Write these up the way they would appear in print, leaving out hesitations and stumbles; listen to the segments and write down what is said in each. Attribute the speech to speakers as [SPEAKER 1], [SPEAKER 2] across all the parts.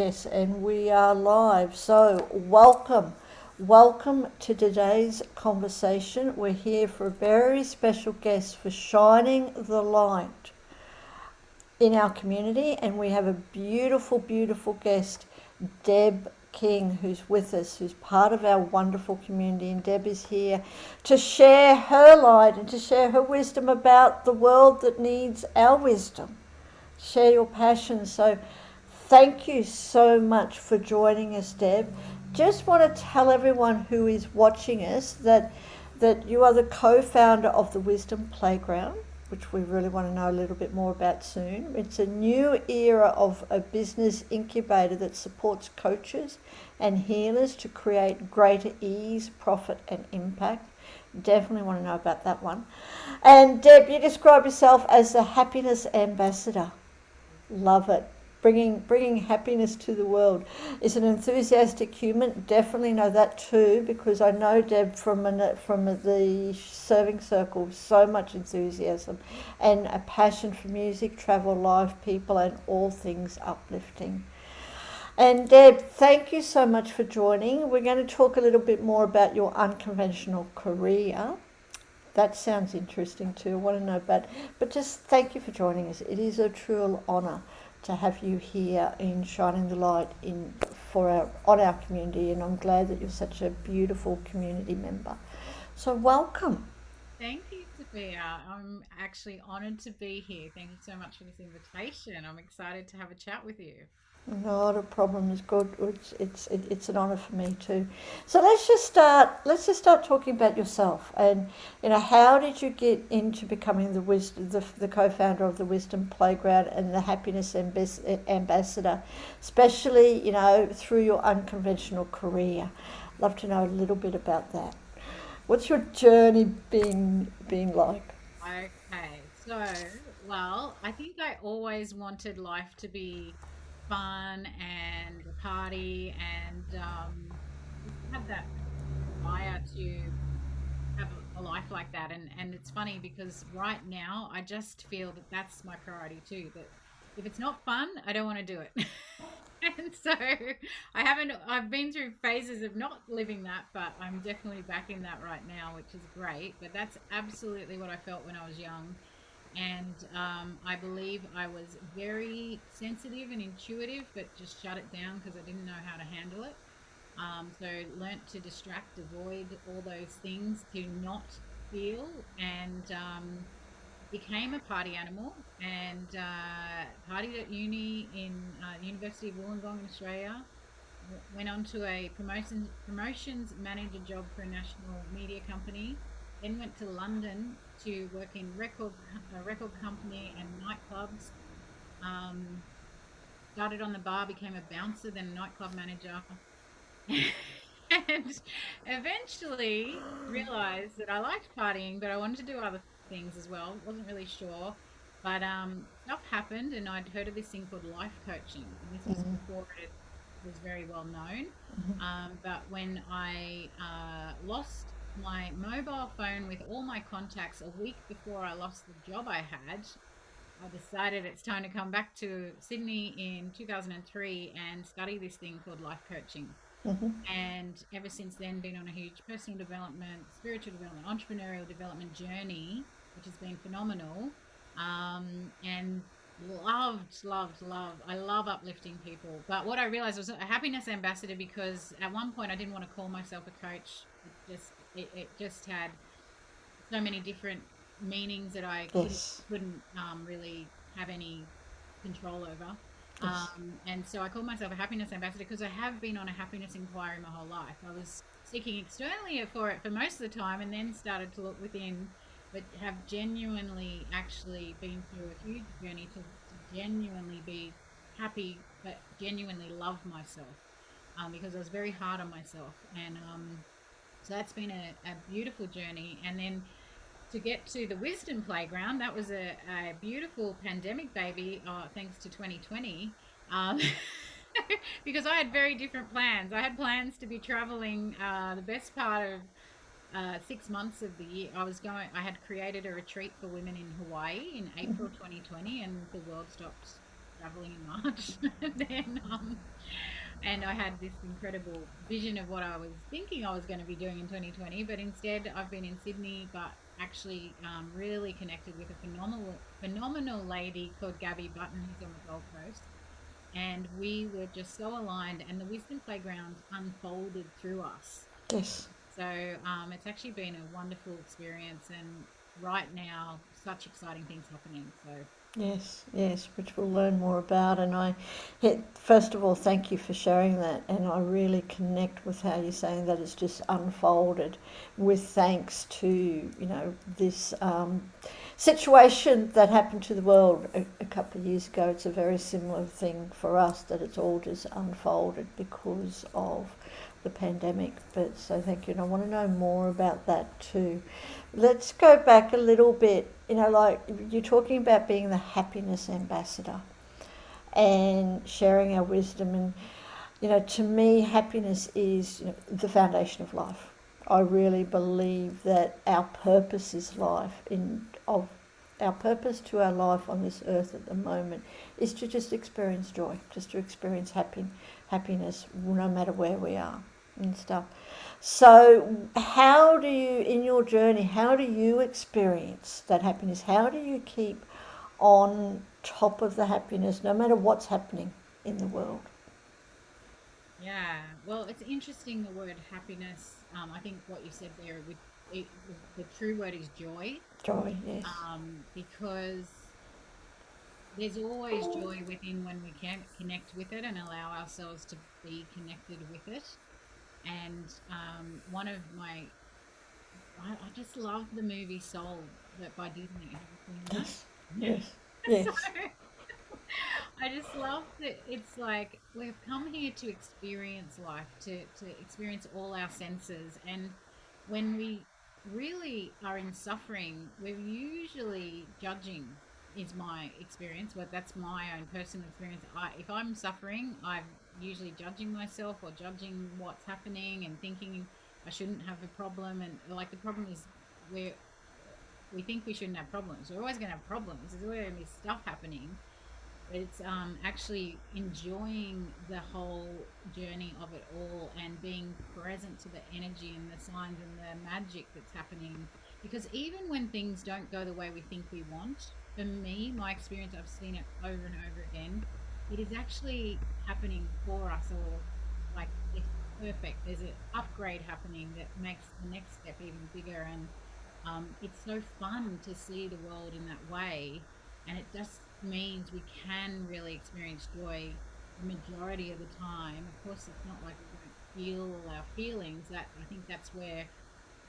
[SPEAKER 1] Yes, and we are live. So, welcome. Welcome to today's conversation. We're here for a very special guest for shining the light in our community, and we have a beautiful, beautiful guest, Deb King, who's with us, who's part of our wonderful community. And Deb is here to share her light and to share her wisdom about the world that needs our wisdom. Share your passion. So, thank you so much for joining us, Deb. Just want to tell everyone who is watching us that you are the co-founder of the Wisdom Playground, which we really want to know a little bit more about soon. It's a new era of a business incubator that supports coaches and healers to create greater ease, profit, and impact. Definitely want to know about that one. And Deb, you describe yourself as the happiness ambassador. Love it. Bringing happiness to the world. Is an enthusiastic human. Definitely know that too, because I know Deb from the serving circle. So much enthusiasm and a passion for music, travel, live people, and all things uplifting. And Deb, thank you so much for joining. We're going to talk a little bit more about your unconventional career. That sounds interesting too. I want to know about, but just thank you for joining us. It is a true honour to have you here in shining the light in for our community, and I'm glad that you're such a beautiful community member. So welcome.
[SPEAKER 2] Thank you, Sophia. I'm actually honored to be here. Thank you so much for this invitation. I'm excited to have a chat with you.
[SPEAKER 1] Not a problem. It's good. It's an honour for me too. So let's just start talking about yourself, and how did you get into becoming the co-founder of the Wisdom Playground and the Happiness Ambassador, especially through your unconventional career. Love to know a little bit about that. What's your journey been like?
[SPEAKER 2] Okay, well, I think I always wanted life to be fun and a party, and just had that desire to have a life like that. And it's funny because right now I just feel that that's my priority too. That if it's not fun, I don't want to do it. And so I've been through phases of not living that, but I'm definitely back in that right now, which is great. But that's absolutely what I felt when I was young. And I believe I was very sensitive and intuitive, but just shut it down because I didn't know how to handle it. So learnt to distract, avoid all those things to not feel, and became a party animal, and partied at uni in University of Wollongong in Australia. Went on to a promotions manager job for a national media company. Then went to London to work in a record company and nightclubs. Um, Started on the bar, became a bouncer, then a nightclub manager, and eventually realized that I liked partying, but I wanted to do other things as well. Wasn't really sure, but stuff happened, and I'd heard of this thing called life coaching, and this was before it was very well known. But when I lost my mobile phone with all my contacts a week before I lost the job I had, I decided it's time to come back to Sydney in 2003 and study this thing called life coaching. And ever since then, been on a huge personal development, spiritual development, entrepreneurial development journey, which has been phenomenal. And loved. I love uplifting people. But what I realized was a happiness ambassador, because at one point I didn't want to call myself a coach. It just had so many different meanings that I couldn't
[SPEAKER 1] Yes.
[SPEAKER 2] couldn't really have any control over.
[SPEAKER 1] Yes.
[SPEAKER 2] And so I call myself a happiness ambassador because I have been on a happiness inquiry my whole life. I was seeking externally for it for most of the time, and then started to look within, but have genuinely actually been through a huge journey to genuinely be happy, but genuinely love myself, because I was very hard on myself. And so that's been a beautiful journey. And then to get to the Wisdom Playground, that was a beautiful pandemic baby, thanks to 2020. Um, because I had very different plans. I had plans to be traveling the best part of 6 months of the year. I had created a retreat for women in Hawaii in April 2020, and the world stopped traveling in March. then and I had this incredible vision of what I was thinking I was going to be doing in 2020, but instead I've been in Sydney, but actually really connected with a phenomenal lady called Gabby Button, who's on the Gold Coast, and we were just so aligned, and the Wisdom Playground unfolded through us.
[SPEAKER 1] Yes.
[SPEAKER 2] So it's actually been a wonderful experience, and right now, such exciting things happening. So
[SPEAKER 1] Yes, yes, which we'll learn more about. And first of all, thank you for sharing that. And I really connect with how you're saying that it's just unfolded with thanks to, this situation that happened to the world a couple of years ago. It's a very similar thing for us, that it's all just unfolded because of the pandemic. But so thank you. And I want to know more about that too. Let's go back a little bit. Like you're talking about being the happiness ambassador and sharing our wisdom. And, to me, happiness is, the foundation of life. I really believe that our purpose is life. Our purpose to our life on this earth at the moment is to just experience joy, just to experience happiness, no matter where we are and stuff. So, how do you, in your journey, how do you experience that happiness? How do you keep on top of the happiness no matter what's happening in the world?
[SPEAKER 2] yeah, well, it's interesting the word happiness. I think what you said there with the true word is joy,
[SPEAKER 1] Joy, yes.
[SPEAKER 2] because there's always joy within when we can connect with it and allow ourselves to be connected with it. And one of my, I just love the movie Soul that by Disney. Have you seen that?
[SPEAKER 1] Yes,
[SPEAKER 2] Yeah.
[SPEAKER 1] yes,
[SPEAKER 2] So
[SPEAKER 1] yes,
[SPEAKER 2] I just love that it's like we've come here to experience life, to experience all our senses. And when we really are in suffering, we're usually judging, is my experience, but that's my own personal experience. If I'm suffering, I'm usually judging myself or judging what's happening and thinking I shouldn't have a problem. And like the problem is where we think we shouldn't have problems. We're always going to have problems. There's always going to be stuff happening, but it's actually enjoying the whole journey of it all and being present to the energy and the signs and the magic that's happening. Because even when things don't go the way we think we want, for me, my experience, I've seen it over and over again, it is actually happening for us all. Like it's perfect. There's an upgrade happening that makes the next step even bigger. And it's so fun to see the world in that way, and it just means we can really experience joy the majority of the time. Of course, it's not like we don't feel all our feelings. That I think that's where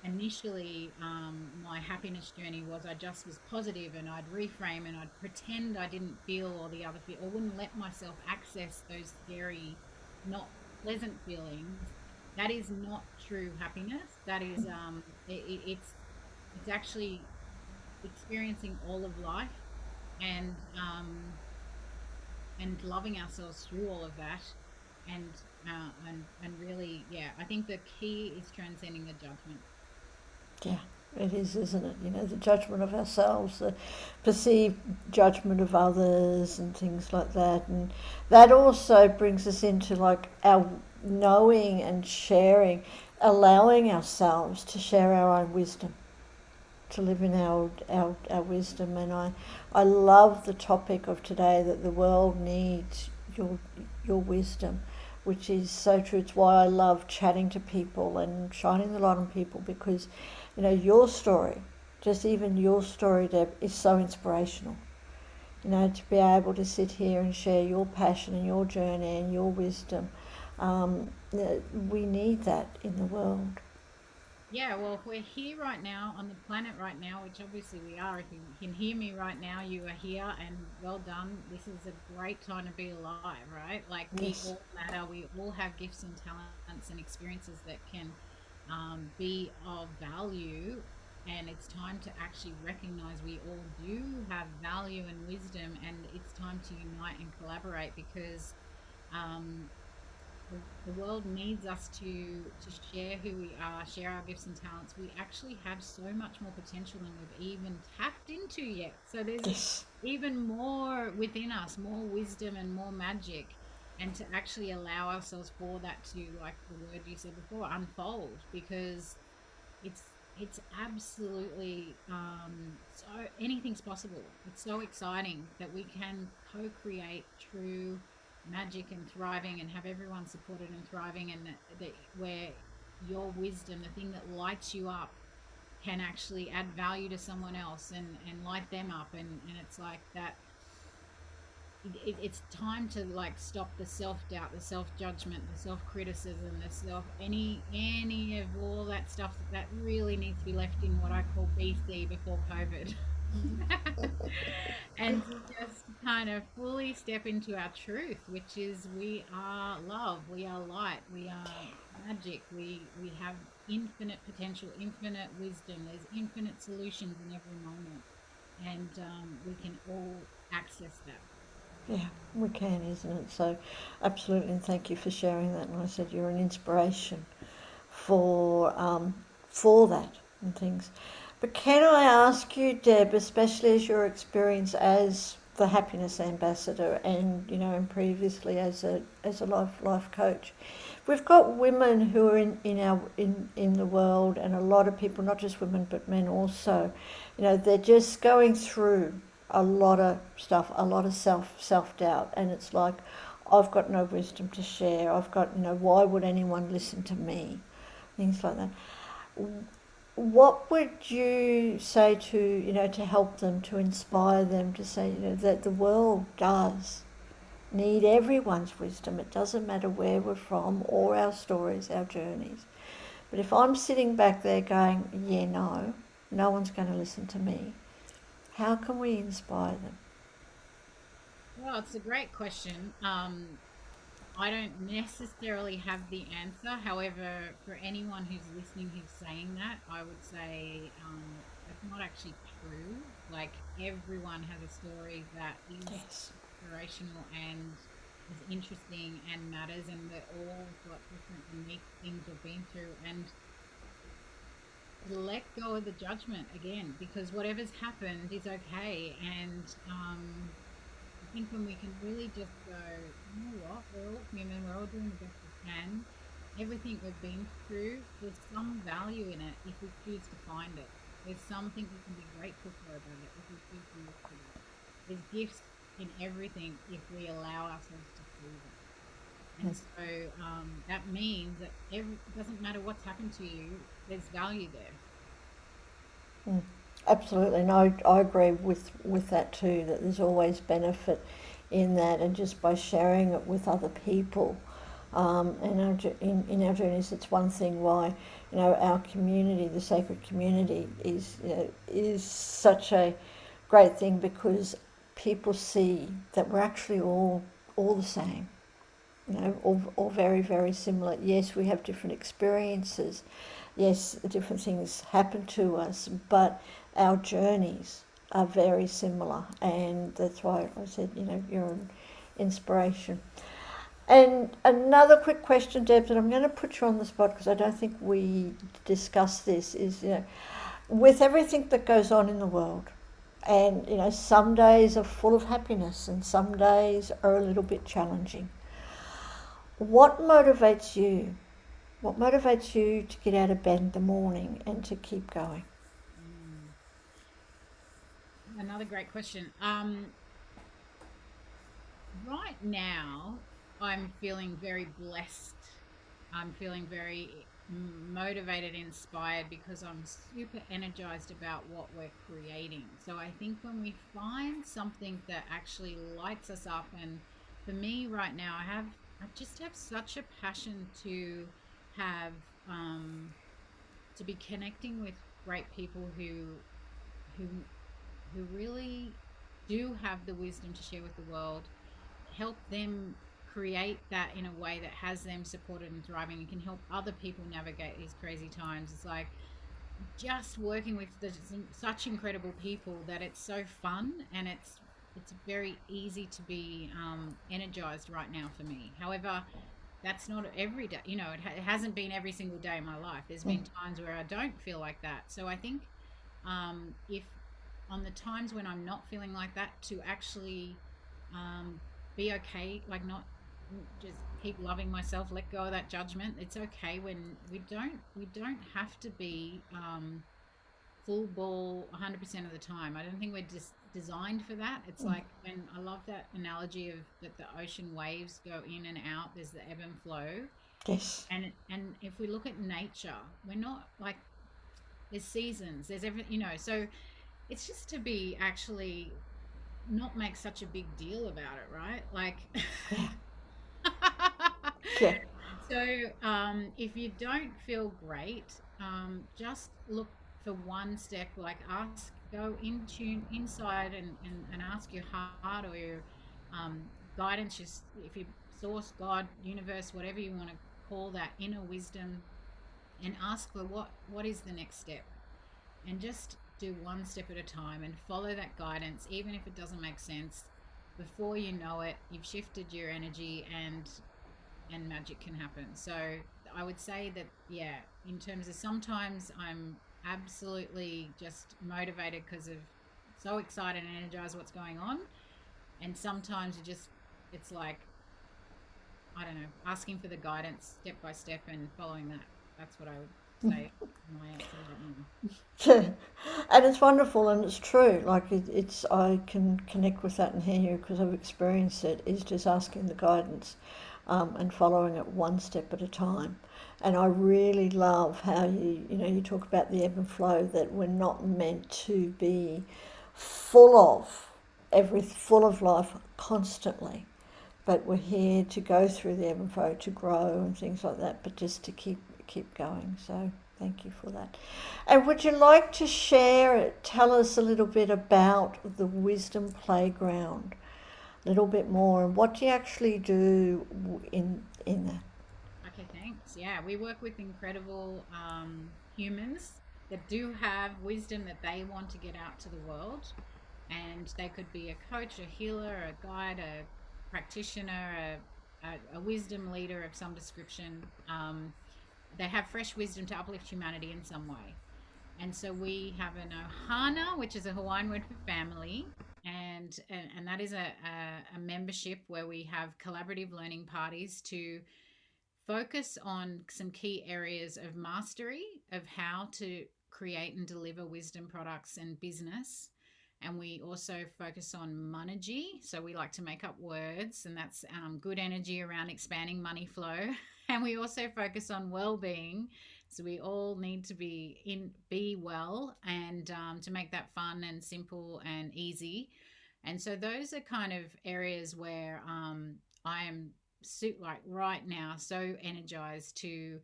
[SPEAKER 2] initially my happiness journey was. I just was positive, and I'd reframe and I'd pretend I didn't feel all the other feel, or wouldn't let myself access those scary, not pleasant feelings. That is not true happiness. That is it's actually experiencing all of life, and and loving ourselves through all of that, and and really, yeah, I think the key is transcending the judgment.
[SPEAKER 1] yeah, it is, isn't it? The judgment of ourselves, the perceived judgment of others, and things like that. And that also brings us into like our knowing and sharing, allowing ourselves to share our own wisdom, to live in our wisdom. And I love the topic of today, that the world needs your wisdom, which is so true. It's why I love chatting to people and shining the light on people, because your story, just even your story, Deb, is so inspirational. To be able to sit here and share your passion and your journey and your wisdom, we need that in the world.
[SPEAKER 2] Yeah, well, if we're here right now on the planet right now, which obviously we are, if you can hear me right now, you are here, and well done. This is a great time to be alive, right? Like we
[SPEAKER 1] Yes.
[SPEAKER 2] all matter, we all have gifts and talents and experiences that can be of value. And it's time to actually recognize we all do have value and wisdom, and it's time to unite and collaborate because um, the world needs us to share who we are, share our gifts and talents. We actually have so much more potential than we've even tapped into yet. So there's
[SPEAKER 1] Yes.
[SPEAKER 2] even more within us, more wisdom and more magic, and to actually allow ourselves for that to, like the word you said before, unfold, because it's absolutely so anything's possible. It's so exciting that we can co-create true magic and thriving, and have everyone supported and thriving, and that where your wisdom, the thing that lights you up, can actually add value to someone else and light them up, and it's like that. It's time to like stop the self-doubt, the self-judgment, the self-criticism, the self any of all that stuff that really needs to be left in what I call BC, before COVID. And to just kind of fully step into our truth, which is we are love, we are light, we are magic, we have infinite potential, infinite wisdom, there's infinite solutions in every moment, and we can all access that.
[SPEAKER 1] Yeah, we can, isn't it? So, absolutely, and thank you for sharing that. And I said you're an inspiration for that and things. But can I ask you, Deb, especially as your experience as the happiness ambassador, and and previously as a life coach, we've got women who are in the world, and a lot of people, not just women but men also, they're just going through a lot of stuff, a lot of self doubt, and it's like, I've got no wisdom to share. I've got, why would anyone listen to me? Things like that. What would you say to, to help them, to inspire them, to say, that the world does need everyone's wisdom? It doesn't matter where we're from or our stories, our journeys. But if I'm sitting back there going, yeah, no, no one's going to listen to me, how can we inspire them?
[SPEAKER 2] Well, it's a great question. I don't necessarily have the answer. However, for anyone who's listening who's saying that, I would say that's not actually true. Like, everyone has a story that is
[SPEAKER 1] Yes.
[SPEAKER 2] inspirational and is interesting and matters, and we're all got different unique things we've been through. And let go of the judgment again, because whatever's happened is okay. And I think when we can really just go, you know what, we're all human, we're all doing the best we can. Everything we've been through, there's some value in it if we choose to find it. There's something we can be grateful for about it if we choose to look for that. There's gifts in everything if we allow ourselves to see them. And so that means that it doesn't matter what's happened to you, there's value there.
[SPEAKER 1] Mm. Absolutely, no, I agree with that too. That there's always benefit in that, and just by sharing it with other people, in our journeys, it's one thing why our community, the sacred community, is such a great thing, because people see that we're actually all the same, all very similar. Yes, we have different experiences. Yes, different things happen to us, but our journeys are very similar, and that's why I said, you're an inspiration. And another quick question, Deb, and I'm going to put you on the spot because I don't think we discussed this, is, with everything that goes on in the world, and some days are full of happiness and some days are a little bit challenging. What motivates you? What motivates you to get out of bed in the morning and to keep going?
[SPEAKER 2] Mm. Another great question. Right now, I'm feeling very blessed. I'm feeling very motivated, inspired, because I'm super energized about what we're creating. So I think when we find something that actually lights us up, and for me right now, I just have such a passion to have to be connecting with great people who who really do have the wisdom to share with the world, help them create that in a way that has them supported and thriving, and can help other people navigate these crazy times. It's like just working with such incredible people that it's so fun, and it's very easy to be energized right now for me. However, that's not every day. It hasn't been every single day in my life. There's been times where I don't feel like that. So I think, if on the times when I'm not feeling like that, to actually, um, be okay, like not just keep loving myself, let go of that judgment. It's okay when we don't have to be, full ball 100% of the time. I don't think we're just designed for that. It's like, when I love that analogy of that the ocean waves go in and out, there's the ebb and flow.
[SPEAKER 1] Yes.
[SPEAKER 2] And if we look at nature, we're not like, there's seasons, there's so it's just to be actually not make such a big deal about it, right? Like,
[SPEAKER 1] Yeah. Yeah.
[SPEAKER 2] so, if you don't feel great, just look for one step, like go in tune inside, and ask your heart or your, um, guidance, just if you source, God, universe, whatever you want to call that inner wisdom, and ask for what is the next step, and just do one step at a time and follow that guidance, even if it doesn't make sense. Before you know it, you've shifted your energy, and magic can happen. So I would say that, yeah, in terms of, sometimes I'm absolutely just motivated because of, so excited and energized what's going on, and sometimes it's like, I don't know, asking for the guidance step by step and following that. That's what I would say. My answer right now.
[SPEAKER 1] Yeah. And it's wonderful and it's true. Like it's, I can connect with that and hear you because I've experienced it. Is just asking the guidance, and following it one step at a time. And I really love how you talk about the ebb and flow, that we're not meant to be full of full of life constantly, but we're here to go through the ebb and flow, to grow and things like that, but just to keep going. So thank you for that. And would you like to tell us a little bit about the Wisdom Playground, a little bit more, and what do you actually do in that?
[SPEAKER 2] Okay, thanks. Yeah, we work with incredible, humans that do have wisdom that they want to get out to the world. And they could be a coach, a healer, a guide, a practitioner, a wisdom leader of some description. They have fresh wisdom to uplift humanity in some way. And so we have an ohana, which is a Hawaiian word for family. And that is a membership where we have collaborative learning parties to focus on some key areas of mastery of how to create and deliver wisdom products and business. And we also focus on monergy. So we like to make up words, and that's, good energy around expanding money flow. And we also focus on well-being. So we all need to be well, and, to make that fun and simple and easy. And so those are kind of areas where, I am like right now so energized to,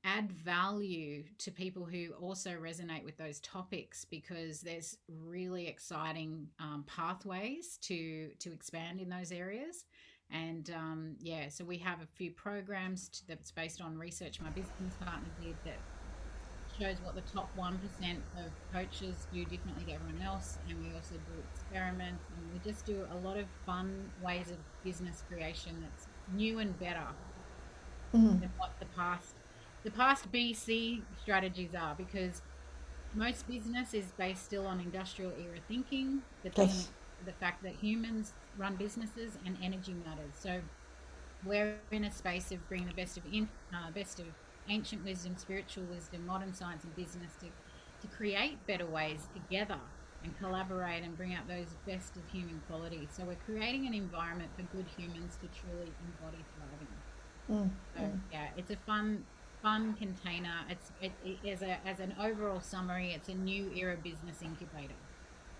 [SPEAKER 2] add value to people who also resonate with those topics, because there's really exciting, pathways to expand in those areas. And, yeah, so we have a few programs that's based on research my business partner did, that shows what the top 1% of coaches do differently to everyone else. And we also do experiments, and we just do a lot of fun ways of business creation that's new and better
[SPEAKER 1] Mm,
[SPEAKER 2] than what the past BC strategies are, because most business is based still on industrial era thinking that doesn't
[SPEAKER 1] yes.
[SPEAKER 2] accept the fact that humans run businesses and energy matters. So we're in a space of bringing the best of ancient wisdom, spiritual wisdom, modern science, and business to create better ways together and collaborate and bring out those best of human qualities. So we're creating an environment for good humans to truly embody thriving.
[SPEAKER 1] Mm,
[SPEAKER 2] So
[SPEAKER 1] mm.
[SPEAKER 2] yeah, it's a fun container. It as an overall summary, it's a new era business incubator.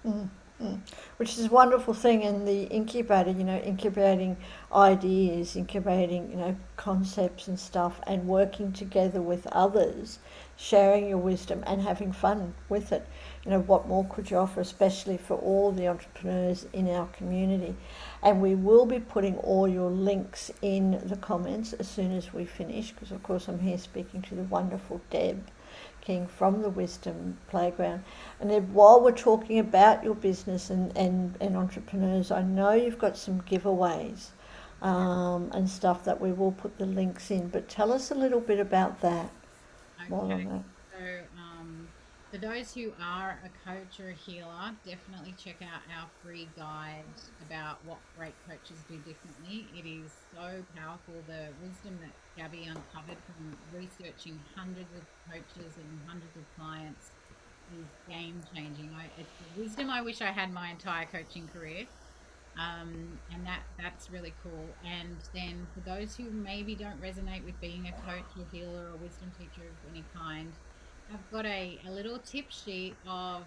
[SPEAKER 1] Mm, mm. Which is a wonderful thing in the incubator, incubating ideas, incubating, concepts and stuff, and working together with others, sharing your wisdom and having fun with it. What more could you offer, especially for all the entrepreneurs in our community? And we will be putting all your links in the comments as soon as we finish, because of course I'm here speaking to the wonderful Deb King from the Wisdom Playground. And then while we're talking about your business and entrepreneurs, I know you've got some giveaways
[SPEAKER 2] Yeah.
[SPEAKER 1] and stuff that we will put the links in. But tell us a little bit about that while
[SPEAKER 2] Okay.
[SPEAKER 1] I'm there.
[SPEAKER 2] So, for those who are a coach or a healer, definitely check out our free guide about what great coaches do differently. It is so powerful. The wisdom that Gabby uncovered from researching hundreds of coaches and hundreds of clients is game changing. It's the wisdom I wish I had my entire coaching career. And that's really cool. And then for those who maybe don't resonate with being a coach or healer or wisdom teacher of any kind, I've got a little tip sheet of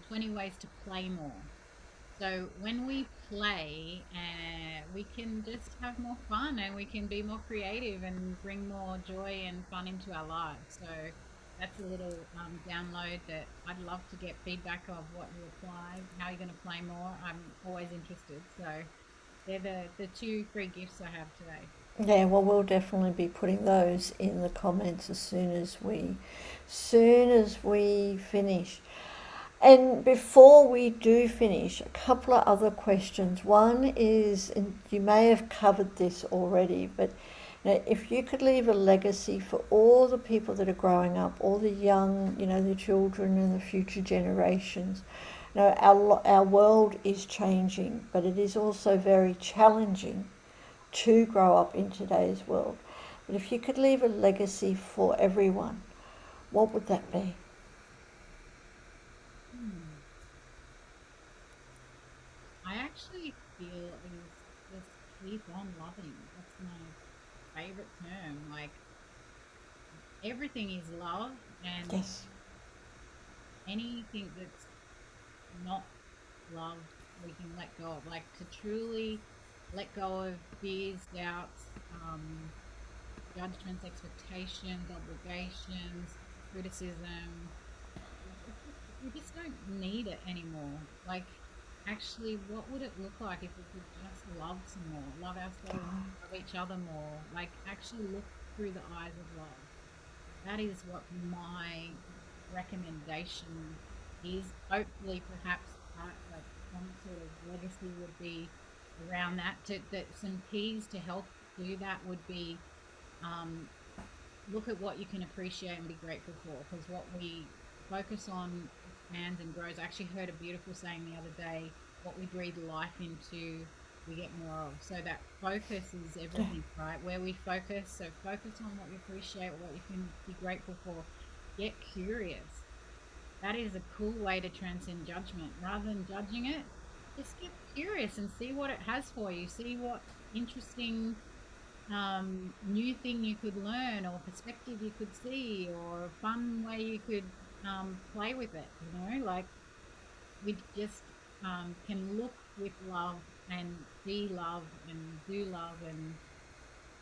[SPEAKER 2] 20 ways to play more. So when we play, we can just have more fun and we can be more creative and bring more joy and fun into our lives. So that's a little download that I'd love to get feedback of what you apply, how you're going to play more. I'm always interested. So they're the two free gifts I have today.
[SPEAKER 1] Yeah, well, we'll definitely be putting those in the comments as soon as we finish. And before we do finish, a couple of other questions. One is, and you may have covered this already, but if you could leave a legacy for all the people that are growing up, all the young, the children and the future generations. Our world is changing, but it is also very challenging to grow up in today's world. But if you could leave a legacy for everyone, what would that be?
[SPEAKER 2] Hmm. I actually feel is just keep on loving. That's my favorite term. Like everything is love, and
[SPEAKER 1] Yes.
[SPEAKER 2] anything that's not love, we can let go of. Like to truly let go of fears, doubts, judgments, expectations, obligations, criticism. We just don't need it anymore. Like, actually, what would it look like if we could just love some more, love ourselves, love each other more? Like, actually look through the eyes of love. That is what my recommendation is. Hopefully, perhaps like some sort of legacy would be around that. That some keys to help do that would be um, look at what you can appreciate and be grateful for, because what we focus on expands and grows. I actually heard a beautiful saying the other day: what we breathe life into, we get more of. So that focus is
[SPEAKER 1] Yeah.
[SPEAKER 2] everything, right? Where we focus. So focus on what you appreciate, what you can be grateful for. Get curious. That is a cool way to transcend judgment. Rather than judging it, just get curious and see what it has for you. See what interesting new thing you could learn, or perspective you could see, or a fun way you could play with it. Like we just can look with love and be love and do love and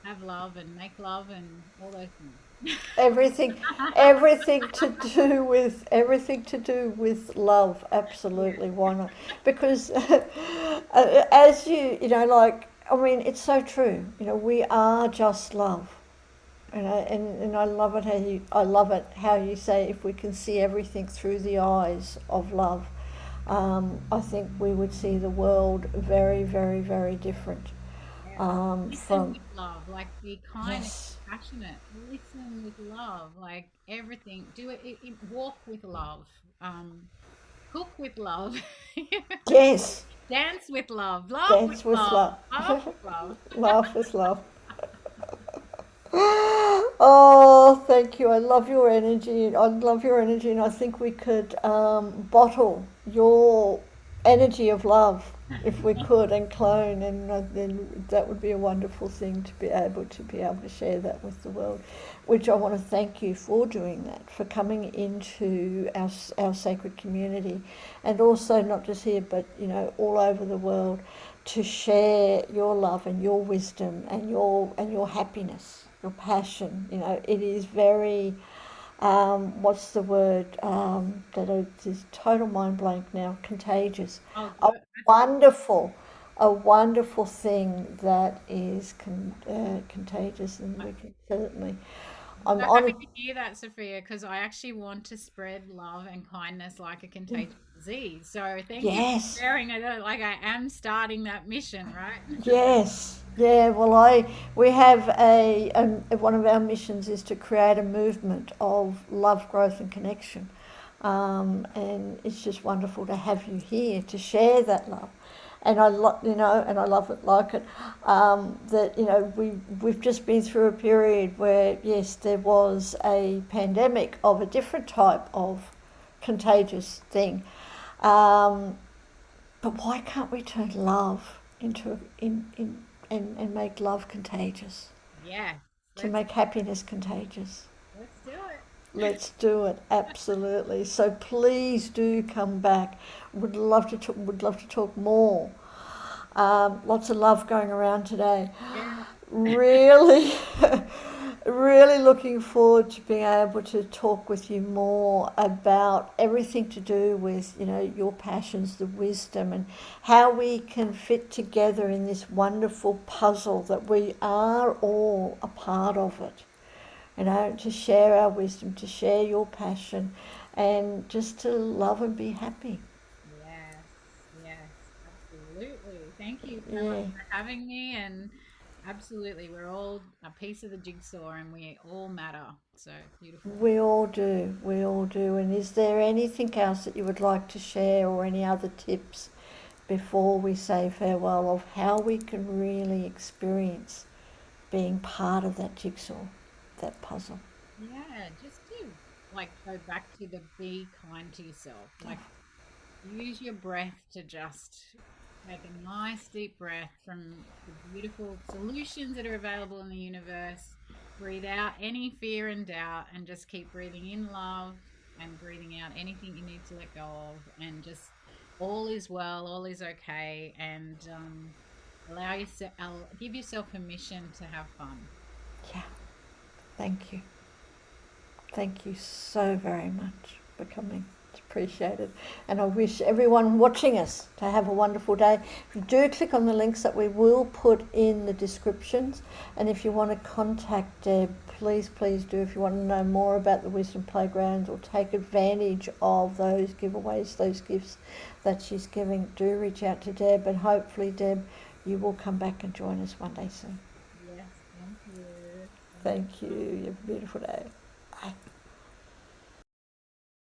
[SPEAKER 2] have love and make love and all those things.
[SPEAKER 1] Everything, everything to do with love.
[SPEAKER 2] Yeah.
[SPEAKER 1] Absolutely, why not? Because as like, I mean, it's so true. We are just love. And I love it how you say, if we can see everything through the eyes of love, I think we would see the world very, very, very different.
[SPEAKER 2] Yes. Listen
[SPEAKER 1] From
[SPEAKER 2] with love, like be kind and
[SPEAKER 1] Yes,
[SPEAKER 2] compassionate. Listen with love, like everything. Do walk with love. Cook with love.
[SPEAKER 1] yes,
[SPEAKER 2] Dance with love. Laugh with
[SPEAKER 1] dance with
[SPEAKER 2] love.
[SPEAKER 1] love,
[SPEAKER 2] Laugh with love.
[SPEAKER 1] laugh with love. Oh, thank you. I love your energy. I love your energy, and I think we could bottle your energy of love if we could, and clone, and then that would be a wonderful thing to be able to share that with the world. Which I want to thank you for doing that, for coming into our sacred community, and also not just here, but all over the world, to share your love and your wisdom and your happiness, your passion. It is very, what's the word, that is total mind blank now, contagious.
[SPEAKER 2] Oh,
[SPEAKER 1] A
[SPEAKER 2] good. That's good.
[SPEAKER 1] wonderful, a wonderful thing that is contagious, and
[SPEAKER 2] I,
[SPEAKER 1] we can certainly. I'm
[SPEAKER 2] so happy
[SPEAKER 1] on.
[SPEAKER 2] to hear that, Sophia, because I actually want to spread love and kindness like a contagious disease. So thank you for
[SPEAKER 1] Yes,
[SPEAKER 2] sharing it. Like I am starting that mission, right?
[SPEAKER 1] yes, yeah. Well, we have one of our missions is to create a movement of love, growth, and connection. And it's just wonderful to have you here to share that love. And and I love it like it. That we've just been through a period where yes, there was a pandemic of a different type of contagious thing. Um, but why can't we turn love into and make love contagious?
[SPEAKER 2] Yes,
[SPEAKER 1] To
[SPEAKER 2] let's
[SPEAKER 1] make happiness contagious.
[SPEAKER 2] do it.
[SPEAKER 1] Let's do it, absolutely. So please do come back. Would love to talk more. Lots of love going around today.
[SPEAKER 2] Yeah.
[SPEAKER 1] Really, really looking forward to being able to talk with you more about everything to do with your passions, the wisdom, and how we can fit together in this wonderful puzzle that we are all a part of it. To share our wisdom, to share your passion, and just to love and be happy.
[SPEAKER 2] Yes, yes, absolutely. Thank you so much
[SPEAKER 1] Yeah,
[SPEAKER 2] for having me. And absolutely, we're all a piece of the jigsaw and we all matter. So beautiful.
[SPEAKER 1] we all do. We all do. And is there anything else that you would like to share, or any other tips before we say farewell, of how we can really experience being part of that jigsaw, that puzzle?
[SPEAKER 2] Yeah, just to like go back to the be kind to yourself. Like use your breath to just take a nice deep breath from the beautiful solutions that are available in the universe. Breathe out any fear and doubt and just keep breathing in love and breathing out anything you need to let go of. And just all is well, all is okay. And allow yourself, give yourself permission to have fun.
[SPEAKER 1] Yeah, thank you. Thank you so very much for coming. It's appreciated. And I wish everyone watching us to have a wonderful day. If you do click on the links that we will put in the descriptions, and if you want to contact Deb, please do. If you want to know more about the Wisdom Playgrounds or take advantage of those giveaways, those gifts that she's giving, do reach out to Deb. And hopefully, Deb, you will come back and join us one day soon.
[SPEAKER 2] Yes, thank you. Thank you.
[SPEAKER 1] Thank you. You have a beautiful day. Bye.